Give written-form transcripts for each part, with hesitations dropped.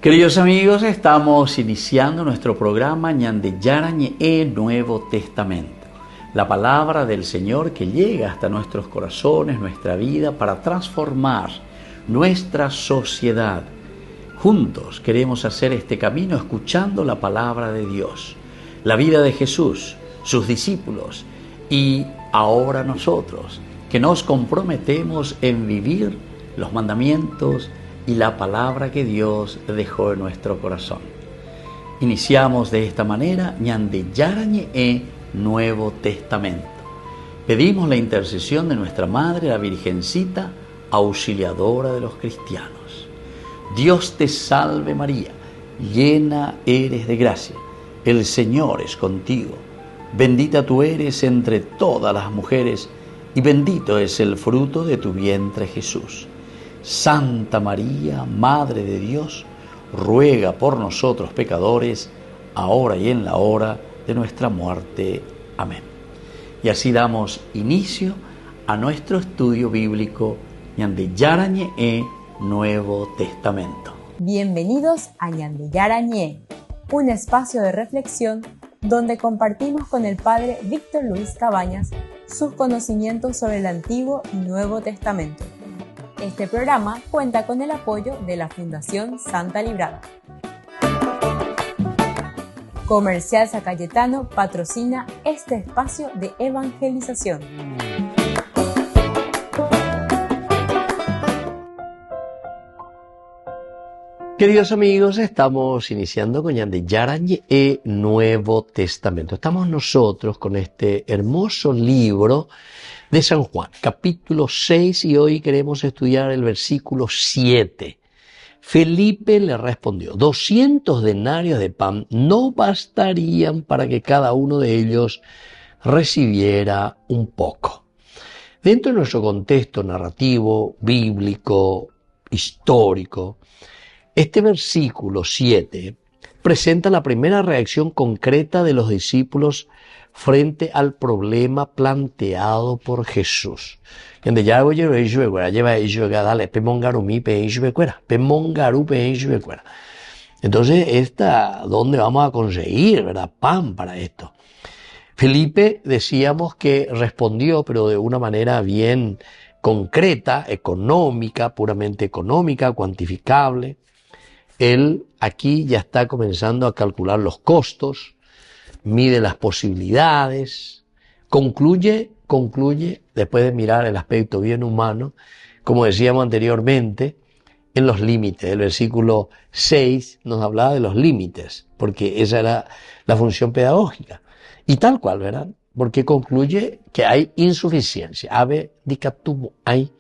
Queridos amigos, estamos iniciando nuestro programa Ñande Yarañe Nuevo Testamento. La palabra del Señor que llega hasta nuestros corazones, nuestra vida, para transformar nuestra sociedad. Juntos queremos hacer este camino escuchando la palabra de Dios, la vida de Jesús, sus discípulos y ahora nosotros, que nos comprometemos en vivir los mandamientos y la palabra que Dios dejó en nuestro corazón. Iniciamos de esta manera Ñande Yarañe Nuevo Testamento. Pedimos la intercesión de nuestra Madre, la Virgencita, auxiliadora de los cristianos. Dios te salve María, llena eres de gracia, el Señor es contigo. Bendita tú eres entre todas las mujeres y bendito es el fruto de tu vientre Jesús. Santa María, Madre de Dios, ruega por nosotros pecadores, ahora y en la hora de nuestra muerte. Amén. Y así damos inicio a nuestro estudio bíblico Ñande Yarañe Nuevo Testamento. Bienvenidos a Ñande Yarañe, un espacio de reflexión donde compartimos con el Padre Víctor Luis Cabañas sus conocimientos sobre el Antiguo y Nuevo Testamento. Este programa cuenta con el apoyo de la Fundación Santa Librada. Comercial San Cayetano patrocina este espacio de evangelización. Queridos amigos, estamos iniciando con Ñande Yarañe Nuevo Testamento. Estamos nosotros con este hermoso libro de San Juan, capítulo 6, y hoy queremos estudiar el versículo 7. Felipe le respondió: 200 denarios de pan no bastarían para que cada uno de ellos recibiera un poco. Dentro de nuestro contexto narrativo, bíblico, histórico, este versículo 7 presenta la primera reacción concreta de los discípulos frente al problema planteado por Jesús. Entonces, ¿dónde vamos a conseguir, verdad, pan para esto? Felipe, decíamos que respondió, pero de una manera bien concreta, económica, puramente económica, cuantificable. Él aquí ya está comenzando a calcular los costos, mide las posibilidades, concluye, después de mirar el aspecto bien humano, como decíamos anteriormente, en los límites. El versículo 6 nos hablaba de los límites, porque esa era la función pedagógica. Y tal cual, ¿verdad? Porque concluye que hay insuficiencia. Ave dicatumo hay,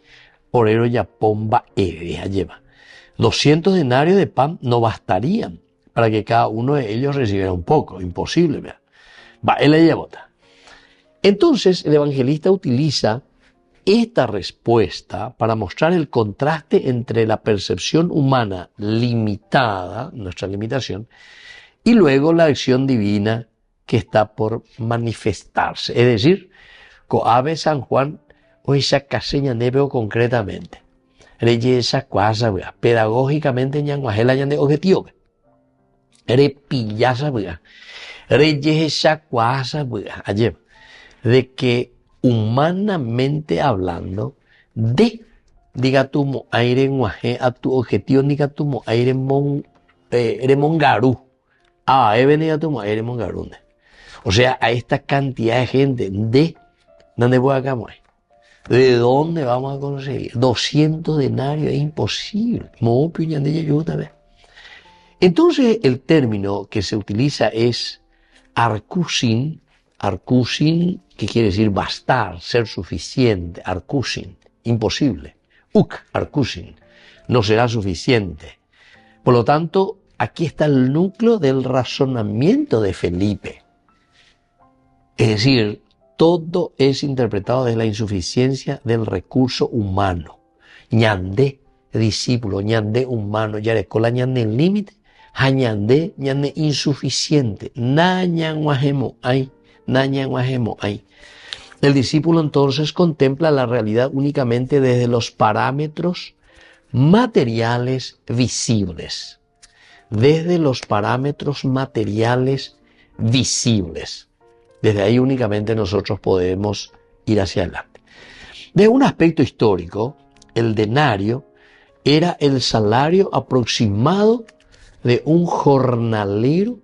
orero ya pomba ya lleva. 200 denarios de pan no bastarían para que cada uno de ellos recibiera un poco. Imposible, ¿verdad? Él le llevota. Entonces, el evangelista utiliza esta respuesta para mostrar el contraste entre la percepción humana limitada, nuestra limitación, y luego la acción divina que está por manifestarse. Es decir, Coave San Juan, hoy se caseña neveo concretamente. Esa cosa, pedagógicamente ñanguajela ñande objetivo. Repillasa, esa cosa, de que humanamente hablando, diga tu aire guaje a tu objetivo, diga tu aire mongarú. Diga tu aire mongarú. O sea, a esta cantidad de gente, ¿dónde voy acá, muay? ¿De dónde vamos a conseguir? 200 denarios es imposible. Entonces, el término que se utiliza es arkusin, que quiere decir bastar, ser suficiente, arkusin, imposible. Arkusin, no será suficiente. Por lo tanto, aquí está el núcleo del razonamiento de Felipe. Es decir, todo es interpretado desde la insuficiencia del recurso humano. Ñande, discípulo, ñande humano, yarecola ñande el límite, ñande insuficiente, nañanguajemo hay. El discípulo entonces contempla la realidad únicamente desde los parámetros materiales visibles. desde los parámetros materiales visibles. Desde ahí únicamente nosotros podemos ir hacia adelante. De un aspecto histórico, el denario era el salario aproximado de un jornalero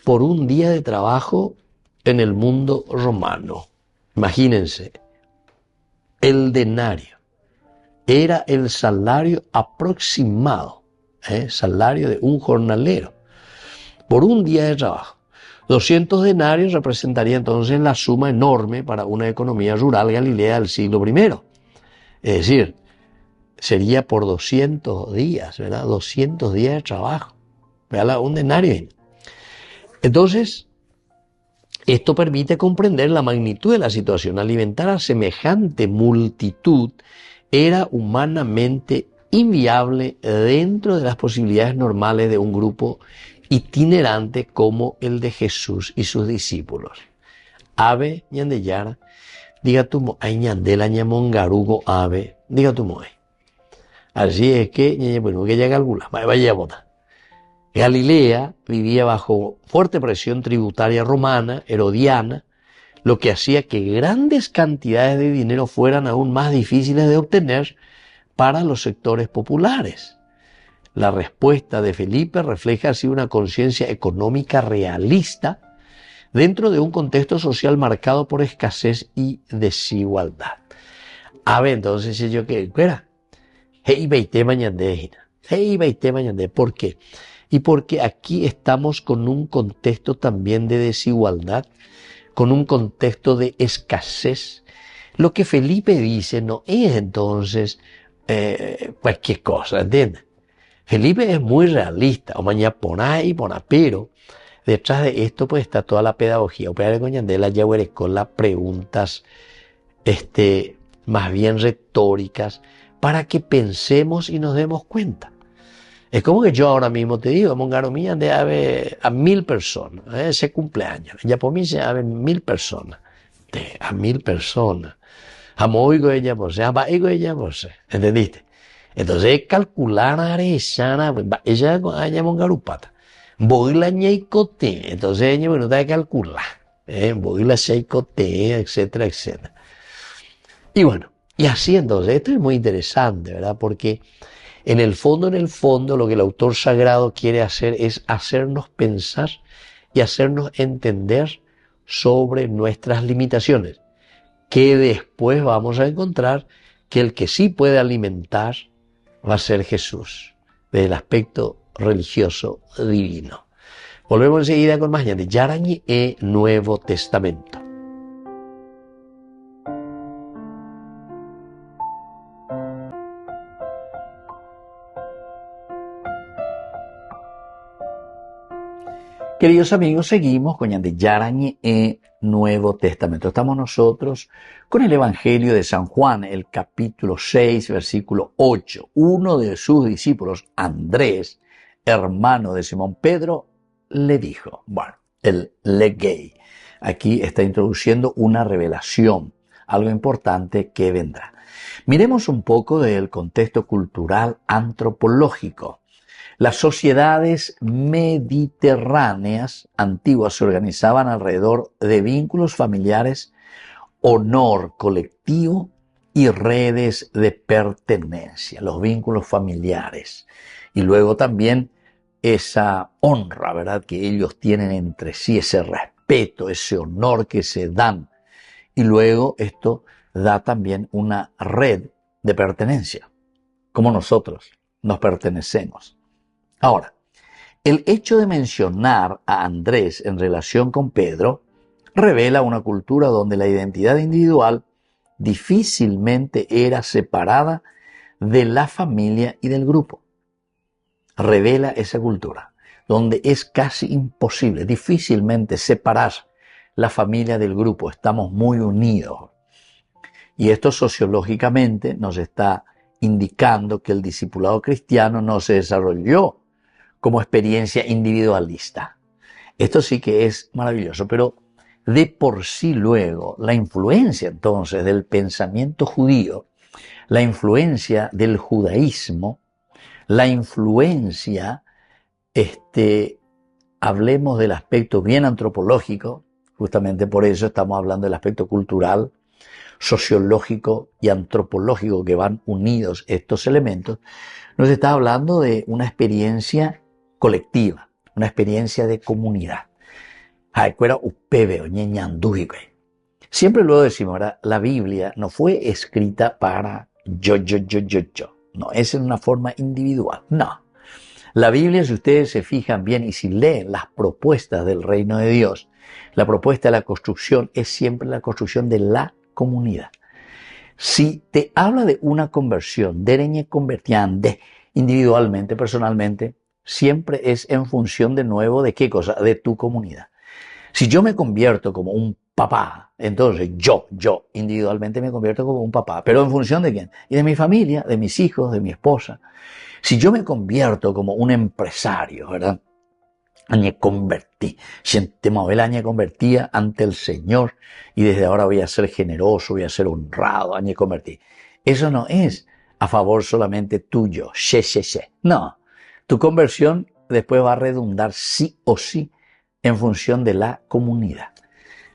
por un día de trabajo en el mundo romano. Imagínense, el denario era el salario aproximado, salario de un jornalero por un día de trabajo. 200 denarios representaría entonces la suma enorme para una economía rural galilea del siglo I. Es decir, sería por 200 días, ¿verdad? 200 días de trabajo. ¿Verdad? Un denario. Entonces, esto permite comprender la magnitud de la situación. Alimentar a semejante multitud era humanamente inviable dentro de las posibilidades normales de un grupo itinerante como el de Jesús y sus discípulos. Ave ñandeyara, diga tu mo, ay ñandela ñamongarugo ave, diga tu mo. Así es que, bueno, que ya calcula, vaya a votar. Galilea vivía bajo fuerte presión tributaria romana, herodiana, lo que hacía que grandes cantidades de dinero fueran aún más difíciles de obtener para los sectores populares. La respuesta de Felipe refleja así una conciencia económica realista dentro de un contexto social marcado por escasez y desigualdad. A ver, entonces yo que era, ¿por qué? Y porque aquí estamos con un contexto también de desigualdad, con un contexto de escasez. Lo que Felipe dice no es entonces cualquier cosa, ¿entiendes? Felipe es muy realista, o mañana por ahí, pero detrás de esto pues está toda la pedagogía. Opera con Yandela ya con las preguntas más bien retóricas para que pensemos y nos demos cuenta. Es como que yo ahora mismo te digo, Mongaromía de ave a 1000 personas, ese cumpleaños. Ya por mí se ave 1000 personas. A 1000 personas. Amoigo ella por sea, baigo ella por sea. ¿Entendiste? Entonces calcular a ella haya mongarupata. Voy la ñeicote. Entonces ella bueno te calcular. Voy la ñeicote, etcétera, etcétera. Y bueno, y así entonces, esto es muy interesante, ¿verdad? Porque en el fondo, lo que el autor sagrado quiere hacer es hacernos pensar y hacernos entender sobre nuestras limitaciones, que después vamos a encontrar que el que sí puede alimentar va a ser Jesús, desde el aspecto religioso divino. Volvemos enseguida con más de Yarañi e Nuevo Testamento. Queridos amigos, seguimos con Yarañi e Nuevo Testamento. Estamos nosotros con el Evangelio de San Juan, el capítulo 6, versículo 8. Uno de sus discípulos, Andrés, hermano de Simón Pedro, le dijo, bueno, el legei. Aquí está introduciendo una revelación, algo importante que vendrá. Miremos un poco del contexto cultural antropológico. Las sociedades mediterráneas antiguas se organizaban alrededor de vínculos familiares, honor colectivo y redes de pertenencia, los vínculos familiares. Y luego también esa honra, ¿verdad?, que ellos tienen entre sí, ese respeto, ese honor que se dan. Y luego esto da también una red de pertenencia, como nosotros nos pertenecemos. Ahora, el hecho de mencionar a Andrés en relación con Pedro revela una cultura donde la identidad individual difícilmente era separada de la familia y del grupo. Revela esa cultura, donde es casi imposible, difícilmente separar la familia del grupo. Estamos muy unidos. Y esto sociológicamente nos está indicando que el discipulado cristiano no se desarrolló como experiencia individualista. Esto sí que es maravilloso, pero de por sí luego la influencia entonces del pensamiento judío, la influencia del judaísmo, la influencia hablemos del aspecto bien antropológico, justamente por eso estamos hablando del aspecto cultural, sociológico y antropológico que van unidos estos elementos, nos está hablando de una experiencia colectiva, una experiencia de comunidad. Siempre luego decimos, ¿verdad? La Biblia no fue escrita para yo. No, es en una forma individual. No. La Biblia, si ustedes se fijan bien y si leen las propuestas del reino de Dios, la propuesta de la construcción es siempre la construcción de la comunidad. Si te habla de una conversión, de convertiande, individualmente, personalmente, siempre es en función de nuevo de qué cosa, de tu comunidad. Si yo me convierto como un papá, entonces yo individualmente me convierto como un papá, pero en función de quién, y de mi familia, de mis hijos, de mi esposa. Si yo me convierto como un empresario, ¿verdad? Añe convertí. Añe convertía ante el Señor y desde ahora voy a ser generoso, voy a ser honrado, añe convertí. Eso no es a favor solamente tuyo, No, tu conversión después va a redundar sí o sí en función de la comunidad.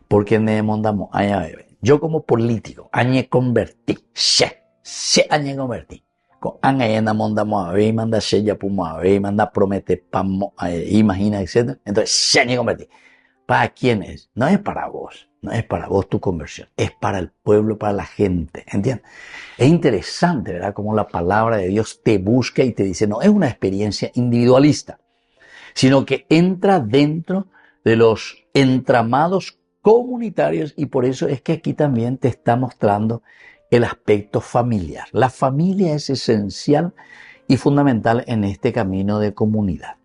Porque mandamos, yo como político, añe convertí, añe convertí. Angayana mandamos a ver, manda sella puma a ver, manda promete pamo, imagina, etc. Entonces, se convertir. ¿Para quién es? No es para vos, no es para vos tu conversión, es para el pueblo, para la gente, ¿entiendes? Es interesante, ¿verdad? Cómo la palabra de Dios te busca y te dice, no es una experiencia individualista, sino que entra dentro de los entramados comunitarios y por eso es que aquí también te está mostrando el aspecto familiar. La familia es esencial y fundamental en este camino de comunidad.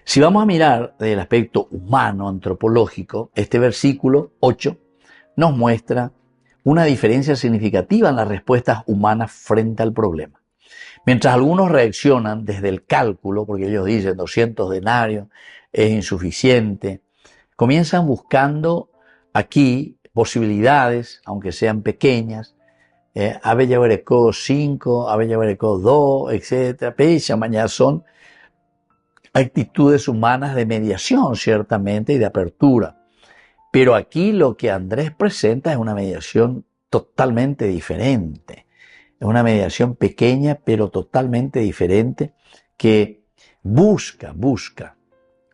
Si vamos a mirar el aspecto humano, antropológico, este versículo 8 nos muestra una diferencia significativa en las respuestas humanas frente al problema. Mientras algunos reaccionan desde el cálculo, porque ellos dicen 200 denarios es insuficiente, comienzan buscando aquí posibilidades, aunque sean pequeñas, Abella Berecó 5, Abella Berecó 2, etc. Pero mañana son actitudes humanas de mediación, ciertamente, y de apertura. Pero aquí lo que Andrés presenta es una mediación totalmente diferente. Es una mediación pequeña, pero totalmente diferente, que busca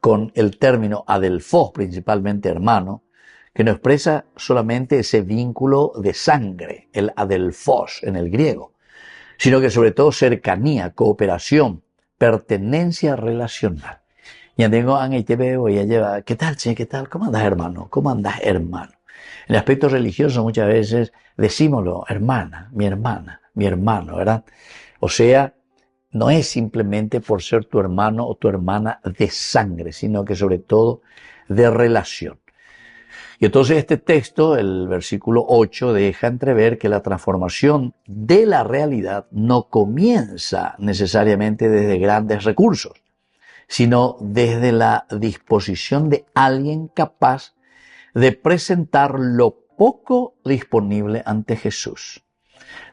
con el término adelfos, principalmente hermano, que no expresa solamente ese vínculo de sangre, el adelfos en el griego, sino que sobre todo cercanía, cooperación, pertenencia relacional. Y tengo te veo y lleva, ¿qué tal, che? ¿Qué tal? ¿Cómo andas, hermano? ¿Cómo andas, hermano? En el aspecto religioso muchas veces decímoslo, hermana, mi hermano, ¿verdad? O sea, no es simplemente por ser tu hermano o tu hermana de sangre, sino que sobre todo de relación. Y entonces este texto, el versículo 8, deja entrever que la transformación de la realidad no comienza necesariamente desde grandes recursos, sino desde la disposición de alguien capaz de presentar lo poco disponible ante Jesús.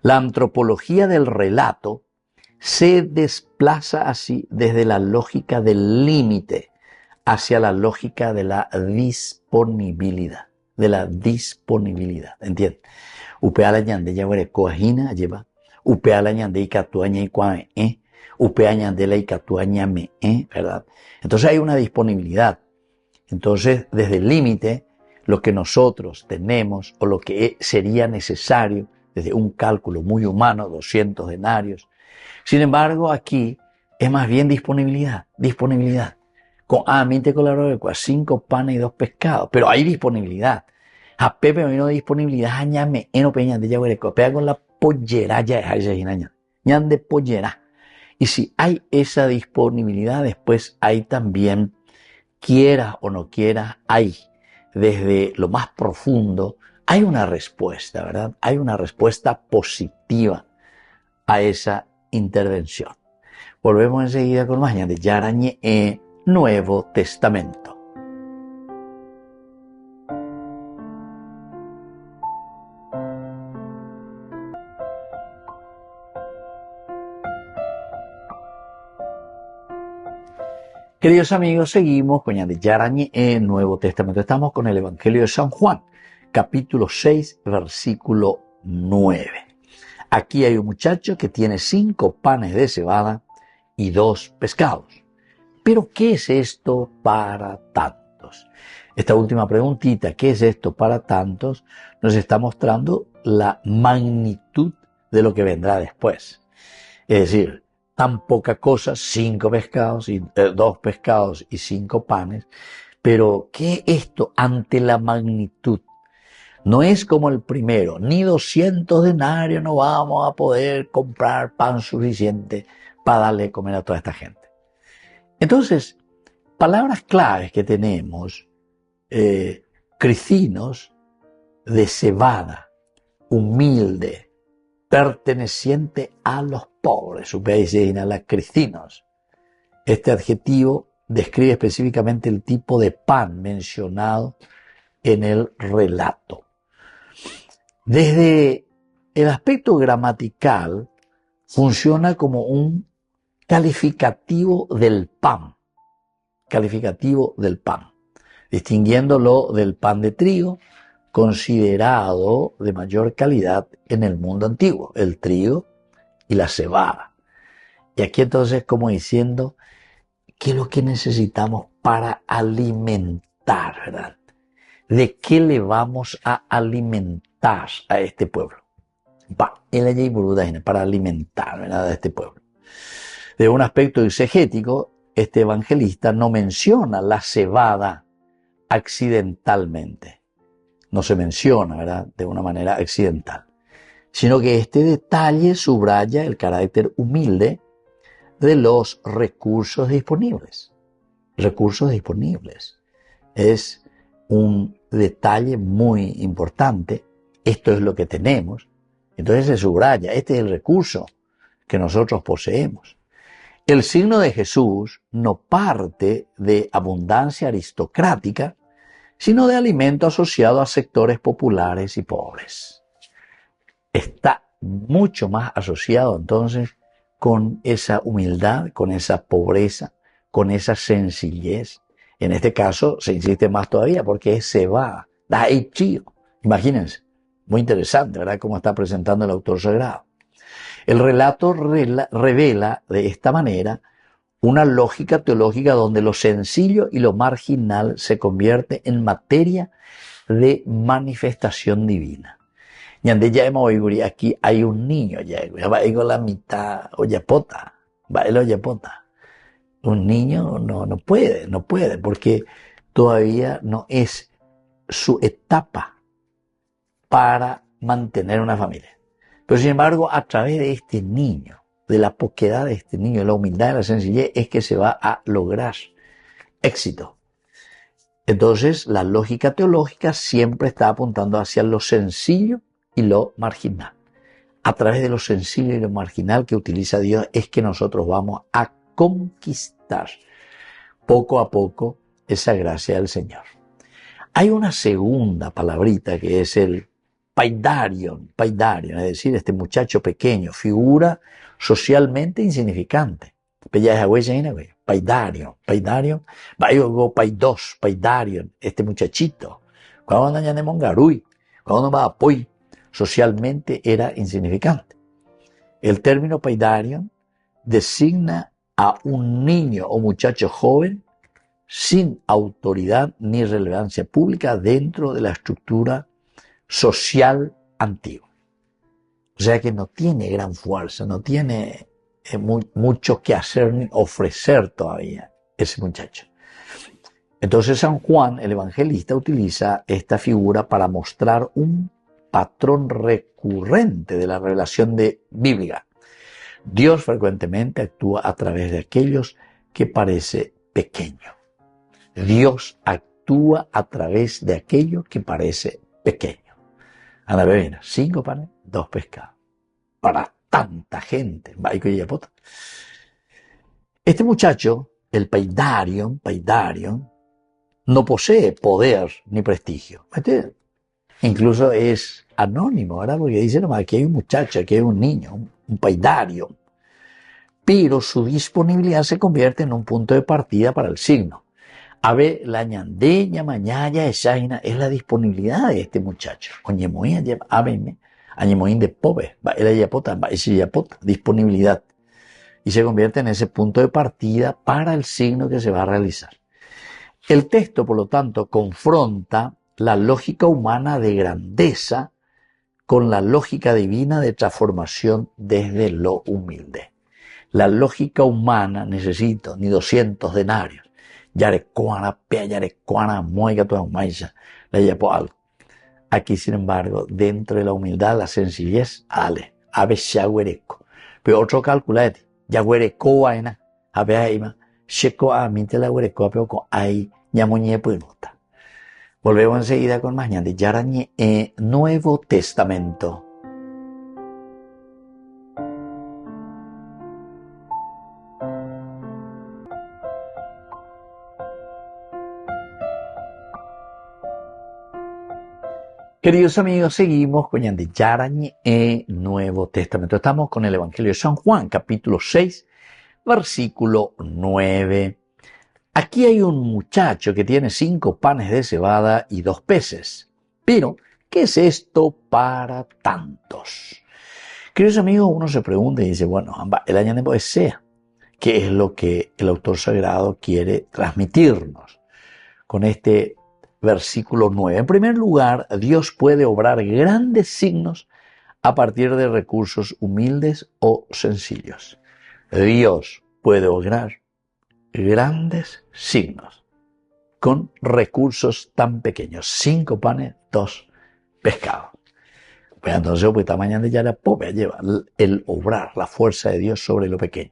La antropología del relato se desplaza así desde la lógica del límite hacia la lógica de la disponibilidad, ¿entiendes? Upeala ñande ya huere coajina lleva, upeala ñande y catuaña y cuame, upea ñande la y catuaña me, ¿verdad? Entonces hay una disponibilidad. Entonces, desde el límite, lo que nosotros tenemos o lo que sería necesario, desde un cálculo muy humano, 200 denarios. Sin embargo, aquí es más bien disponibilidad. Con minte colaro de 5 panes y 2 pescados, pero hay disponibilidad. A Pepe me vino disponibilidad, añame, eno peña de yaguereco, pega con la pollera ya es ñan de pollera. Y si hay esa disponibilidad, después hay también, quieras o no quieras, hay desde lo más profundo, hay una respuesta, ¿verdad? Hay una respuesta positiva a esa intervención. Volvemos enseguida con más de Yarañe Nuevo Testamento. Queridos amigos, seguimos con Ñande Yarañe en el Nuevo Testamento. Estamos con el Evangelio de San Juan, capítulo 6, versículo 9. Aquí hay un muchacho que tiene 5 panes de cebada y 2 pescados. Pero, ¿qué es esto para tantos? Esta última preguntita, ¿qué es esto para tantos?, nos está mostrando la magnitud de lo que vendrá después. Es decir, tan poca cosa, 5 pescados, 2 pescados y 5 panes. Pero, ¿qué es esto ante la magnitud? No es como el primero, ni 200 denarios no vamos a poder comprar pan suficiente para darle de comer a toda esta gente. Entonces, palabras claves que tenemos, cricinos, de cebada, humilde, perteneciente a los pobres. Ustedes dicen las cricinos. Este adjetivo describe específicamente el tipo de pan mencionado en el relato. Desde el aspecto gramatical, funciona como un calificativo del pan, distinguiéndolo del pan de trigo, considerado de mayor calidad en el mundo antiguo, el trigo y la cebada. Y aquí entonces, como diciendo, ¿qué es lo que necesitamos para alimentar, verdad? ¿De qué le vamos a alimentar a este pueblo? Para alimentar, ¿verdad?, a este pueblo. De un aspecto exegético, este evangelista no menciona la cebada accidentalmente. No se menciona, ¿verdad?, de una manera accidental, sino que este detalle subraya el carácter humilde de los recursos disponibles. Es un detalle muy importante. Esto es lo que tenemos. Entonces se subraya, este es el recurso que nosotros poseemos. El signo de Jesús no parte de abundancia aristocrática, sino de alimento asociado a sectores populares y pobres. Está mucho más asociado entonces con esa humildad, con esa pobreza, con esa sencillez. En este caso se insiste más todavía porque es cebada, da chío. Imagínense, muy interesante, ¿verdad?, cómo está presentando el autor sagrado. El relato revela de esta manera una lógica teológica donde lo sencillo y lo marginal se convierte en materia de manifestación divina. Y ande ya hemos oído, aquí hay un niño, ya va con la mitad oyapota, va el oyapota. Un niño no puede, porque todavía no es su etapa para mantener una familia. Pero sin embargo, a través de este niño, de la poquedad de este niño, de la humildad y la sencillez, es que se va a lograr éxito. Entonces, la lógica teológica siempre está apuntando hacia lo sencillo y lo marginal. A través de lo sencillo y lo marginal que utiliza Dios es que nosotros vamos a conquistar poco a poco esa gracia del Señor. Hay una segunda palabrita que es el paidarion, es decir, este muchacho pequeño, figura socialmente insignificante. Paidarion, paidarion, este muchachito. Cuando anda en Mongarui, cuando va a Poi, socialmente era insignificante. El término paidarion designa a un niño o muchacho joven sin autoridad ni relevancia pública dentro de la estructura social antigua. O sea que no tiene gran fuerza, no tiene mucho que hacer ni ofrecer todavía ese muchacho. Entonces San Juan, el evangelista, utiliza esta figura para mostrar un patrón recurrente de la revelación bíblica. Dios frecuentemente actúa a través de aquellos que parece pequeño. Dios actúa a través de aquello que parece pequeño. A la bebida, 5 panes, 2 pescados. Para tanta gente. Este muchacho, el paidarion, no posee poder ni prestigio. Incluso es anónimo, ¿verdad? Porque dice nomás, aquí hay un muchacho, aquí hay un niño, un paidarion. pero su disponibilidad se convierte en un punto de partida para el signo. A ver, la ñandeña, mañaya, esaina, es la disponibilidad de este muchacho. Oñemoín, ábeme, añemoín de pobre, va el ayapota, va ese yapota, disponibilidad. Y se convierte en ese punto de partida para el signo que se va a realizar. El texto, por lo tanto, confronta la lógica humana de grandeza con la lógica divina de transformación desde lo humilde. La lógica humana necesita ni 200 denarios. Yarecuana, pea, yarecuana, muega, toda maisa, le llevo algo. Aquí, sin embargo, dentro de la humildad, la sencillez, ale, ave shaguereco. Pero otro calcula, ya huereco vaina, ave aima, checo a minte la huereco, pero con ahí, ñamuñe puinota. Volvemos enseguida con más ñande Yarañe, Nuevo Testamento. Queridos amigos, seguimos con Ñande Yarañe, Nuevo Testamento. Estamos con el Evangelio de San Juan, capítulo 6, versículo 9. Aquí hay un muchacho que tiene 5 panes de cebada y 2 peces. Pero, ¿qué es esto para tantos? Queridos amigos, uno se pregunta y dice, bueno, el año de poesía, ¿qué es lo que el autor sagrado quiere transmitirnos con este versículo 9? En primer lugar, Dios puede obrar grandes signos a partir de recursos humildes o sencillos. Dios puede obrar grandes signos con recursos tan pequeños. 5 panes, 2 pescados. Pues entonces, pues esta mañana ya la pobre lleva el obrar, la fuerza de Dios sobre lo pequeño.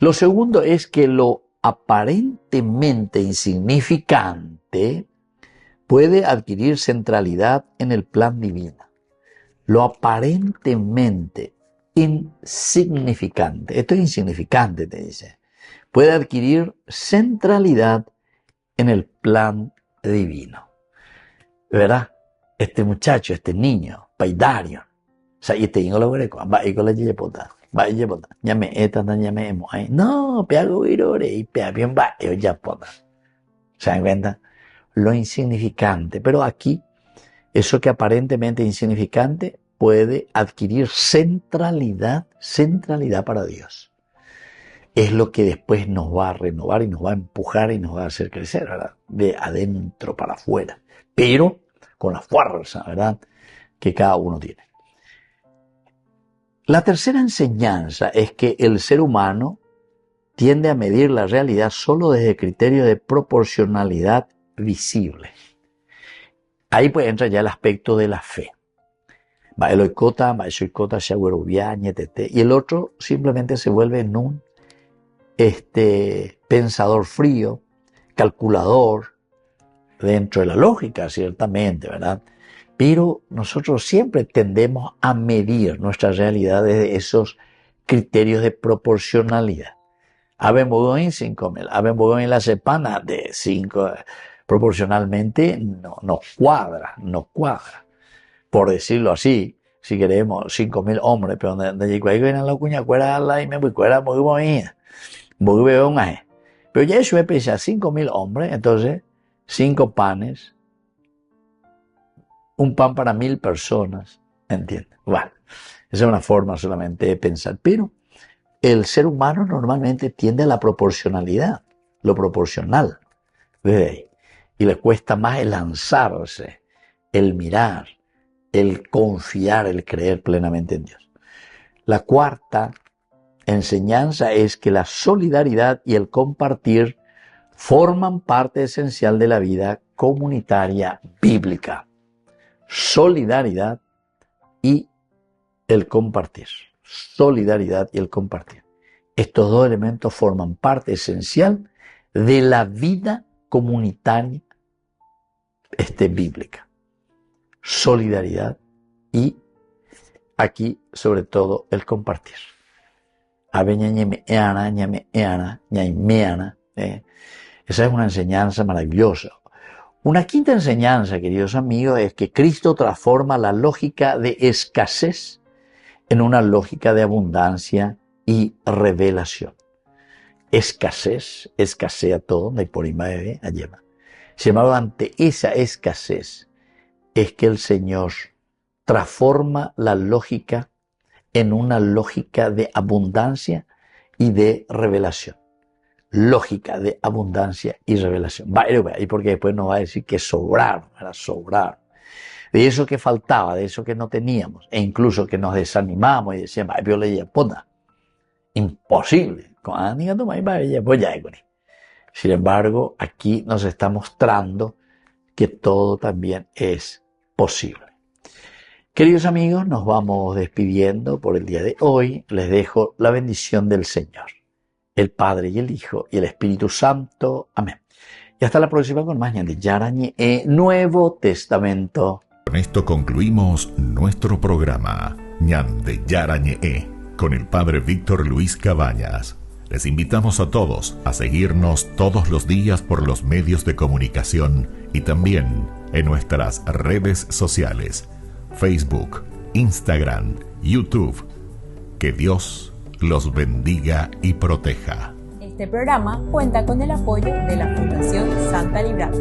Lo segundo es que lo aparentemente insignificante puede adquirir centralidad en el plan divino. Lo aparentemente insignificante, esto es insignificante, te dice, puede adquirir centralidad en el plan divino. ¿Verdad? Este muchacho, este niño, Paidarion, o sea, y este hijo lo greco, va y con la yepota, va y yepota, llame esta, llame emo, ahí, no, peago virore, y pea bien va, y yapota. ¿Se dan cuenta? Lo insignificante, pero aquí, eso que aparentemente insignificante puede adquirir centralidad para Dios. Es lo que después nos va a renovar y nos va a empujar y nos va a hacer crecer, ¿verdad? De adentro para afuera, pero con la fuerza, ¿verdad?, que cada uno tiene. La tercera enseñanza es que el ser humano tiende a medir la realidad solo desde criterios de proporcionalidad visible. Ahí pues entra ya el aspecto de la fe. Va el oikota, va el soikota, y el otro simplemente se vuelve en un pensador frío, calculador, dentro de la lógica, ciertamente, ¿verdad? Pero nosotros siempre tendemos a medir nuestra realidad desde esos criterios de proporcionalidad. Habemos en 5.000, habemos en la sepana de 5, proporcionalmente no cuadra. Por decirlo así, si queremos 5.000 hombres, pero donde llegó ahí en la cuña, cuera la y me voy cuera muy bonita. Pero ya eso es pensar 5.000 hombres, entonces 5 panes, un pan para 1.000 personas, ¿entiendes? Bueno, esa es una forma solamente de pensar, pero el ser humano normalmente tiende a la proporcionalidad, lo proporcional, desde ahí, y le cuesta más el lanzarse, el mirar, el confiar, el creer plenamente en Dios. La cuarta enseñanza es que la solidaridad y el compartir forman parte esencial de la vida comunitaria bíblica. Solidaridad y el compartir. Solidaridad y el compartir. Estos dos elementos forman parte esencial de la vida comunitaria bíblica. Solidaridad y aquí sobre todo el compartir. Esa es una enseñanza maravillosa. Una quinta enseñanza, queridos amigos, es que Cristo transforma la lógica de escasez en una lógica de abundancia y revelación. Escasez, escasea todo, no hay por imagen, allema. Sin embargo, ante esa escasez es que el Señor transforma la lógica en una lógica de abundancia y de revelación. Lógica de abundancia y revelación. Y porque después nos va a decir que sobraron, era sobrar. De eso que faltaba, de eso que no teníamos, e incluso que nos desanimamos y decíamos, yo le dije, puta, imposible. Sin embargo, aquí nos está mostrando que todo también es posible. Queridos amigos, nos vamos despidiendo por el día de hoy. Les dejo la bendición del Señor, el Padre y el Hijo y el Espíritu Santo. Amén. Y hasta la próxima con más Ñan de Yarañe, Nuevo Testamento. Con esto concluimos nuestro programa Ñan de Yarañe con el Padre Víctor Luis Cabañas. Les invitamos a todos a seguirnos todos los días por los medios de comunicación y también en nuestras redes sociales, Facebook, Instagram, YouTube. Que Dios los bendiga y proteja. Este programa cuenta con el apoyo de la Fundación Santa Librada.